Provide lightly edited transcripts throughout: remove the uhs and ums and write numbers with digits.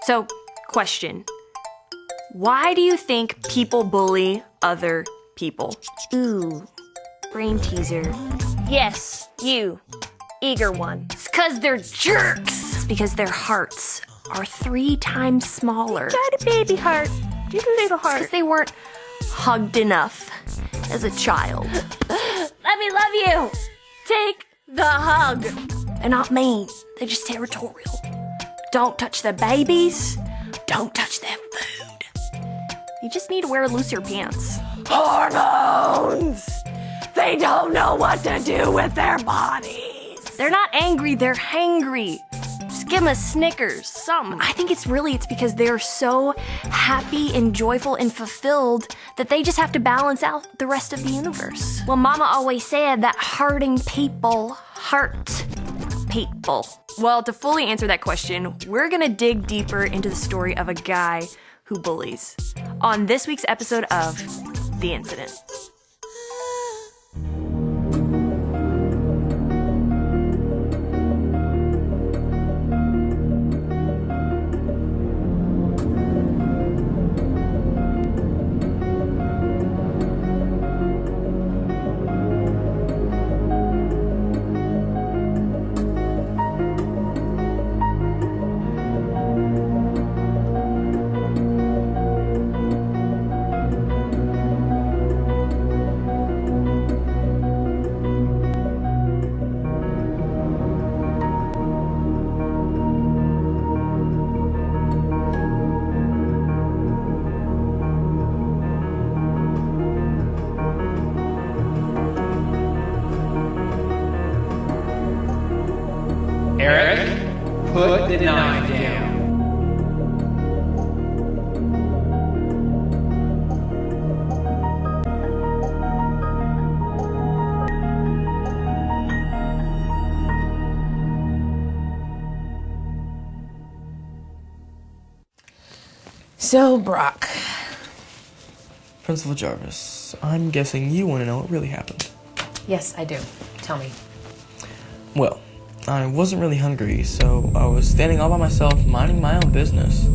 So, question. Why do you think people bully other people? Ooh, brain teaser. Yes, you, eager one. It's 'cause they're jerks. It's because their hearts are 3 times smaller. Got a baby heart. You a little heart. It's 'cause they weren't hugged enough as a child. Let me love you. Take the hug. They're not mean. They're just territorial. Don't touch the babies. Don't touch their food. You just need to wear looser pants. Hormones! They don't know what to do with their bodies. They're not angry, they're hangry. Just give them a Snickers, something. I think it's because they're so happy and joyful and fulfilled that they just have to balance out the rest of the universe. Well, Mama always said that hurting people hurt people. Well, to fully answer that question, we're gonna dig deeper into the story of a guy who bullies on this week's episode of The Incident. Eric, put the knife down. So, Brock. Principal Jarvis, I'm guessing you want to know what really happened. Yes, I do. Tell me. Well, I wasn't really hungry, so I was standing all by myself, minding my own business.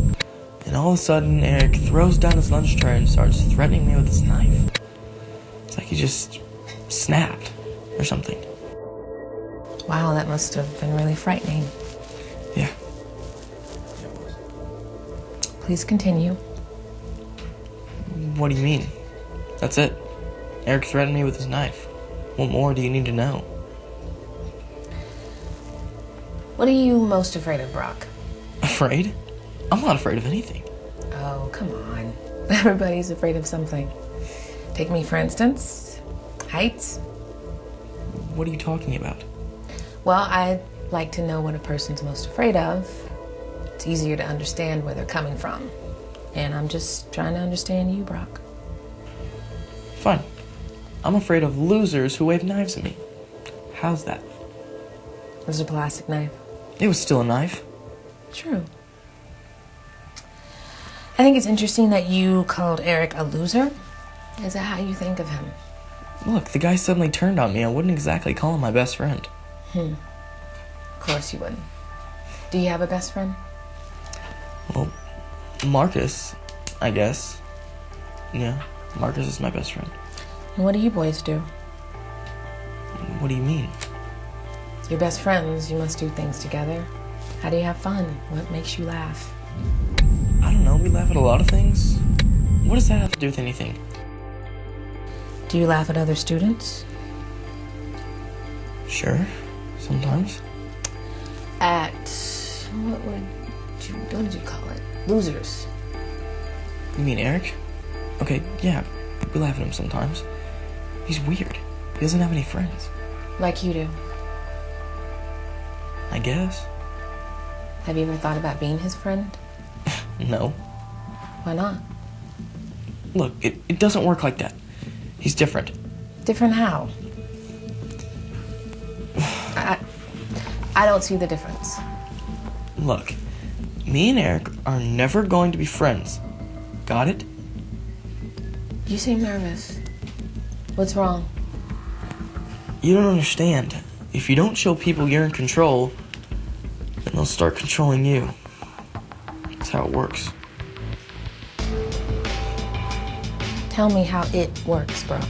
And all of a sudden, Eric throws down his lunch tray and starts threatening me with his knife. It's like he just snapped or something. Wow, that must have been really frightening. Yeah. Please continue. What do you mean? That's it. Eric threatened me with his knife. What more do you need to know? What are you most afraid of, Brock? Afraid? I'm not afraid of anything. Oh, come on. Everybody's afraid of something. Take me, for instance. Heights. What are you talking about? Well, I'd like to know what a person's most afraid of. It's easier to understand where they're coming from. And I'm just trying to understand you, Brock. Fine. I'm afraid of losers who wave knives at me. How's that? It was a plastic knife. It was still a knife. True. I think it's interesting that you called Eric a loser. Is that how you think of him? Look, the guy suddenly turned on me. I wouldn't exactly call him my best friend. Of course you wouldn't. Do you have a best friend? Well, Marcus, I guess. Yeah, Marcus is my best friend. And what do you boys do? What do you mean? You're best friends. You must do things together. How do you have fun? What makes you laugh? I don't know. We laugh at a lot of things. What does that have to do with anything? Do you laugh at other students? Sure, sometimes. At what did you call it? Losers. You mean Eric? Okay, yeah, we laugh at him sometimes. He's weird. He doesn't have any friends. Like you do. I guess. Have you ever thought about being his friend? No. Why not? Look, it doesn't work like that. He's different. Different how? I don't see the difference. Look, me and Eric are never going to be friends. Got it? You seem nervous. What's wrong? You don't understand. If you don't show people you're in control, then they'll start controlling you. That's how it works. Tell me how it works, Brock.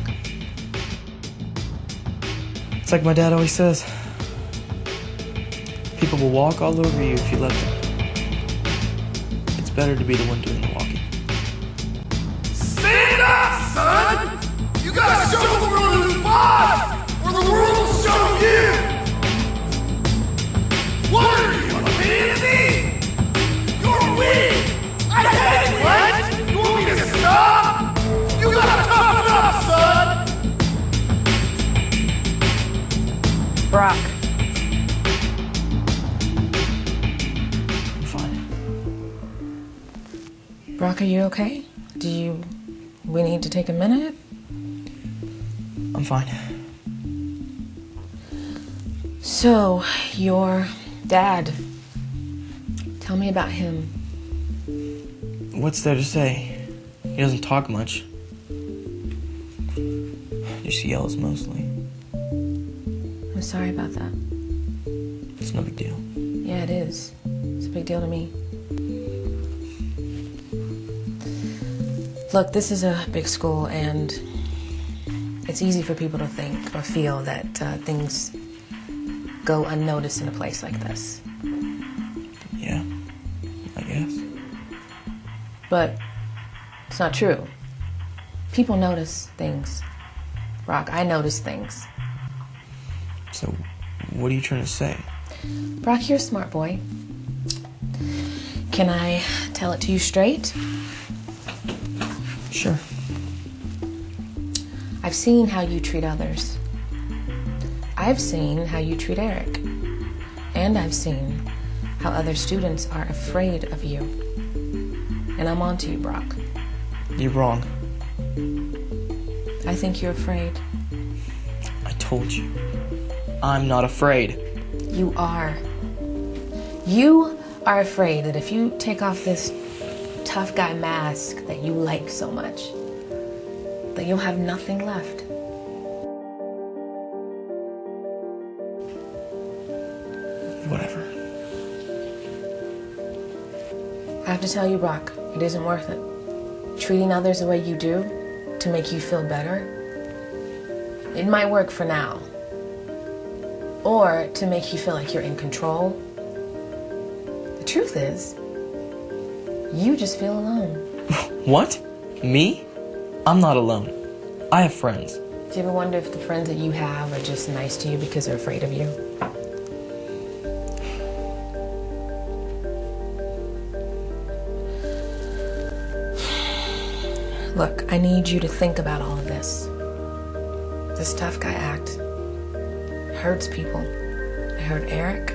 It's like my dad always says. People will walk all over you if you let them. It's better to be the one doing the walking. Stand up, son! You gotta show the world who's boss, or the world will show you! What are you, a pansy? You're weak! I said what? You want me to stop? You gotta toughen up, son! Brock. I'm fine. Brock, are you okay? We need to take a minute? I'm fine. So, your dad. Tell me about him. What's there to say? He doesn't talk much. Just yells mostly. I'm sorry about that. It's no big deal. Yeah, it is. It's a big deal to me. Look, this is a big school, and it's easy for people to think or feel that things go unnoticed in a place like this. Yeah, I guess. But it's not true. People notice things. Brock, I notice things. So, what are you trying to say? Brock, you're a smart boy. Can I tell it to you straight? Sure. I've seen how you treat others. I've seen how you treat Eric. And I've seen how other students are afraid of you. And I'm on to you, Brock. You're wrong. I think you're afraid. I told you. I'm not afraid. You are. You are afraid that if you take off this tough guy mask that you like so much, that you'll have nothing left. Whatever. I have to tell you, Brock, it isn't worth it. Treating others the way you do to make you feel better, it might work for now. Or to make you feel like you're in control. The truth is, you just feel alone. What? Me? I'm not alone. I have friends. Do you ever wonder if the friends that you have are just nice to you because they're afraid of you? Look, I need you to think about all of this. This tough guy act hurts people. It hurt Eric,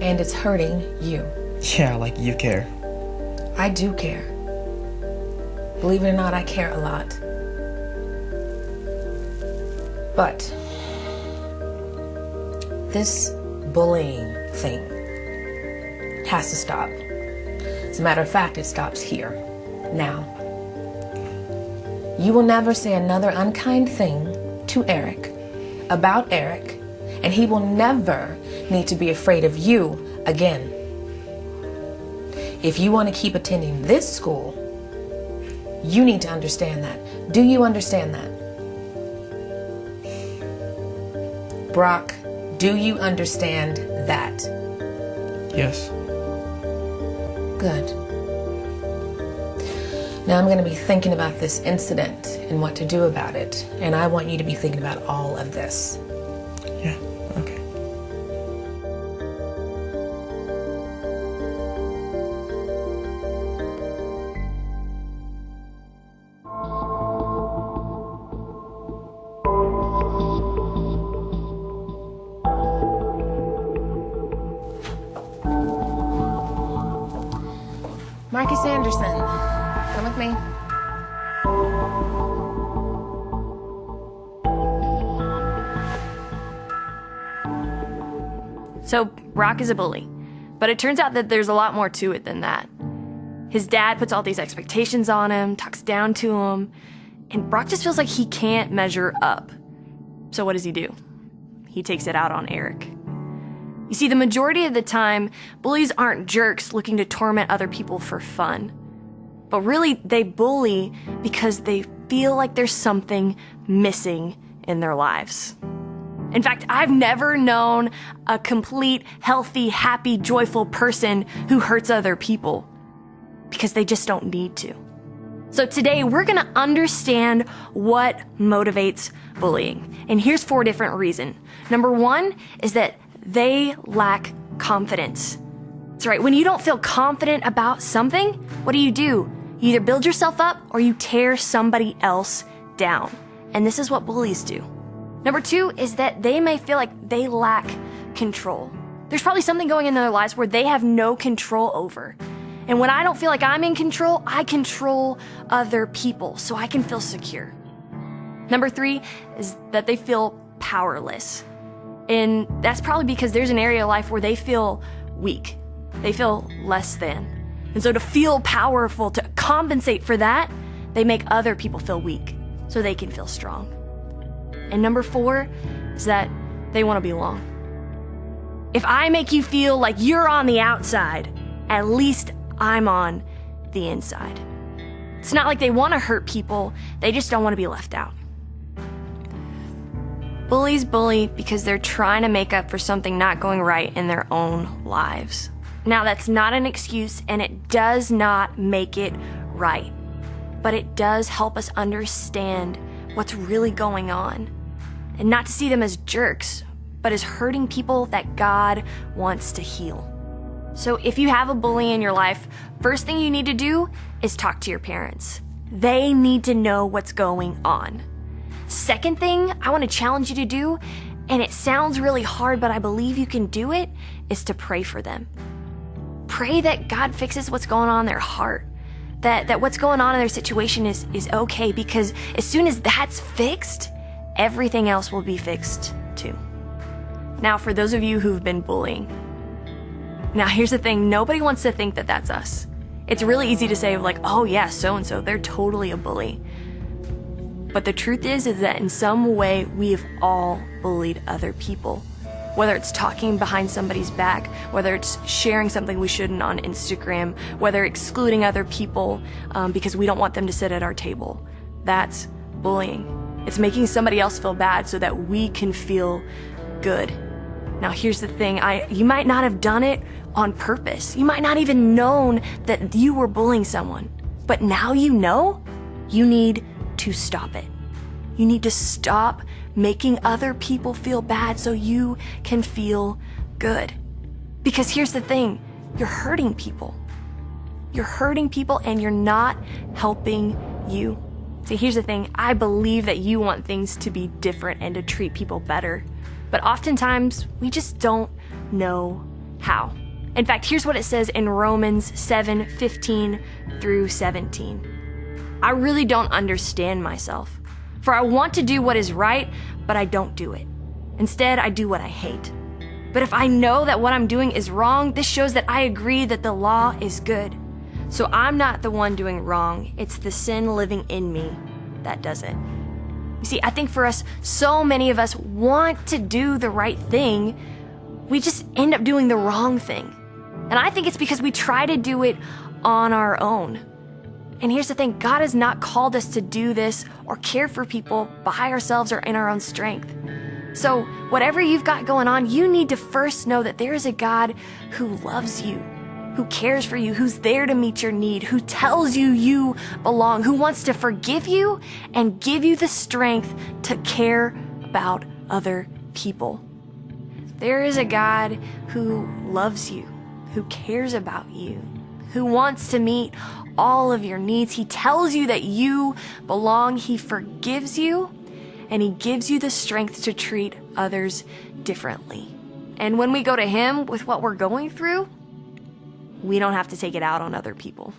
and it's hurting you. Yeah, like you care. I do care. Believe it or not, I care a lot. But this bullying thing has to stop. As a matter of fact, it stops here, now. You will never say another unkind thing to Eric, about Eric, and he will never need to be afraid of you again. If you want to keep attending this school, you need to understand that. Do you understand that? Brock, do you understand that? Yes. Good. Now I'm going to be thinking about this incident and what to do about it. And I want you to be thinking about all of this. Yeah, okay. Marcus Anderson, come with me. So, Brock is a bully. But it turns out that there's a lot more to it than that. His dad puts all these expectations on him, talks down to him, and Brock just feels like he can't measure up. So what does he do? He takes it out on Eric. You see, the majority of the time, bullies aren't jerks looking to torment other people for fun. But really, they bully because they feel like there's something missing in their lives. In fact, I've never known a complete, healthy, happy, joyful person who hurts other people because they just don't need to. So today, we're gonna understand what motivates bullying. And here's 4 different reasons. Number 1 is that they lack confidence. That's right, when you don't feel confident about something, what do? You either build yourself up or you tear somebody else down. And this is what bullies do. Number 2 is that they may feel like they lack control. There's probably something going in their lives where they have no control over. And when I don't feel like I'm in control, I control other people so I can feel secure. Number 3 is that they feel powerless. And that's probably because there's an area of life where they feel weak. They feel less than. And so to feel powerful, to compensate for that, they make other people feel weak so they can feel strong. And number 4 is that they want to belong. If I make you feel like you're on the outside, at least I'm on the inside. It's not like they want to hurt people, they just don't want to be left out. Bullies bully because they're trying to make up for something not going right in their own lives. Now, that's not an excuse, and it does not make it right. But it does help us understand what's really going on. And not to see them as jerks, but as hurting people that God wants to heal. So if you have a bully in your life, first thing you need to do is talk to your parents. They need to know what's going on. Second thing I want to challenge you to do, and it sounds really hard, but I believe you can do it, is to pray for them. Pray that God fixes what's going on in their heart, that what's going on in their situation is okay, because as soon as that's fixed, everything else will be fixed too. Now, for those of you who've been bullying, now here's the thing, nobody wants to think that that's us. It's really easy to say like, oh yeah, so-and-so, they're totally a bully. But the truth is that in some way, we have all bullied other people. Whether it's talking behind somebody's back, whether it's sharing something we shouldn't on Instagram, whether excluding other people because we don't want them to sit at our table. That's bullying. It's making somebody else feel bad so that we can feel good. Now here's the thing, you might not have done it on purpose. You might not even known that you were bullying someone. But now you know, you need to stop it. You need to stop making other people feel bad so you can feel good. Because here's the thing, you're hurting people. You're hurting people and you're not helping you. See, here's the thing, I believe that you want things to be different and to treat people better. But oftentimes, we just don't know how. In fact, here's what it says in Romans 7:15 through 17. I really don't understand myself, for I want to do what is right, but I don't do it. Instead, I do what I hate. But if I know that what I'm doing is wrong, this shows that I agree that the law is good. So I'm not the one doing wrong, it's the sin living in me that does it. You see, I think for us, so many of us want to do the right thing, we just end up doing the wrong thing. And I think it's because we try to do it on our own. And here's the thing, God has not called us to do this or care for people by ourselves or in our own strength. So whatever you've got going on, you need to first know that there is a God who loves you, who cares for you, who's there to meet your need, who tells you you belong, who wants to forgive you and give you the strength to care about other people. There is a God who loves you, who cares about you, who wants to meet all of your needs. He tells you that you belong. He forgives you, and he gives you the strength to treat others differently. And when we go to him with what we're going through, we don't have to take it out on other people.